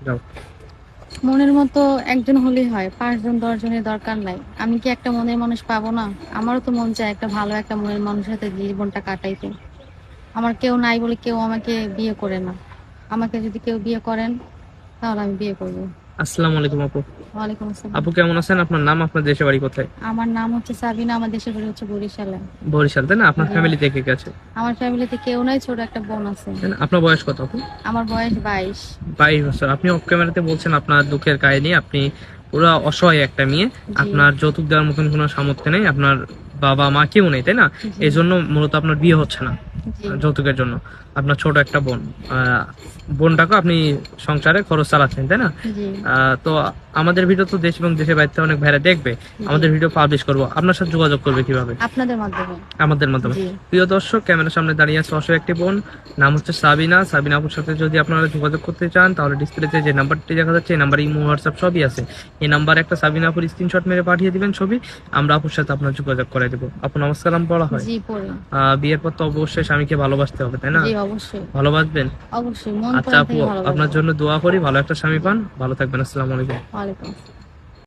যাও। মনের মতো একজন হলেই হয়, ৫ জন ১০ জনের দরকার নাই। আমি কি একটা মনের মানুষ পাবো না? আমারও তো মন চায় একটা ভালো একটা মনের মানুষের সাথে জীবনটা কাটাইতে। আমার কেউ নাই বলে কেউ আমাকে বিয়ে করে না। আমাকে যদি কেউ বিয়ে করেন তাহলে আমি বিয়ে করবো। আসসালামু আলাইকুম আপু। ওয়ালাইকুম আসসালাম। আপু কেমন আছেন? আপনার নাম, আপনার দেশের বাড়ি কোথায়? আমার নাম হচ্ছে সাবিনা, আমার দেশের বাড়ি হচ্ছে বরিশালে। বরিশাল, তাই না? আপনার জি। ফ্যামিলিতে কে কে আছে? আমার ফ্যামিলিতে কেউ নাই, ছোট একটা বোন আছে। তাই না? আপনার বয়স কত আপু? আমার বয়স ২২। 22 বছর। আপনি অফ ক্যামেরাতে বলছেন আপনার দুঃখের কাহিনী, আপনি পুরো অসহায় একটা মেয়ে, জি। আপনার যৌতুক দেওয়ার মতন কোনো সামর্থ্য নেই, আপনার বাবা মা কেউ নেই, তাই না? জি। এই জন্য মূলত আপনার বিয়ে হচ্ছে না জি। যৌতুকের জন্য। আপনার ছোট একটা বোন, বোনটাকে আপনি সংসারে খরচ চালাচ্ছেন, তাই না? জি। তো আমাদের ভিডিও তো দেশ এবং দেশের বাইরে থেকে অনেক ভাইরা দেখবে, জি। আমাদের ভিডিও পাবলিশ করব, আপনার সাথে যোগাযোগ করবে কিভাবে? আপনাদের মাধ্যমে। আমাদের মাধ্যমে। জি। প্রিয় দর্শক, ক্যামেরার সামনে দাঁড়িয়ে আছে অসহায় একটি বোন, নাম হচ্ছে সাবিনা। সাবিনা আপুর সাথে যদি আপনারা যোগাযোগ করতে চান তাহলে ডিসপ্লেতে যে নাম্বারটি দেখা যাচ্ছে এই নাম্বারে ইমো, হোয়াটসঅ্যাপ সবই আছে। এই নাম্বারে একটা সাবিনা আপুর স্ক্রিনশট মেরে পাঠিয়ে দিবেন ছবি, আমরা আপুর সাথে আপনার যোগাযোগ করে দেবো। আপু নমস্কার বলা হয়। জি, পড়ি। বিয়ের পর তো অবশ্যই স্বামীকে ভালোবাসতে হবে, তাই না? জি, অবশ্যই। ভালোবাসবেন? অবশ্যই মন আচ্ছা প্রাণ আপু, থেকে আপনার ভালোবাসবো। জন্য দোয়া করি ভালো একটা স্বামী জি। পান, ভালো থাকবেন। আসসালামু আলাইকুম। ওয়ালাইকুম আসসালাম।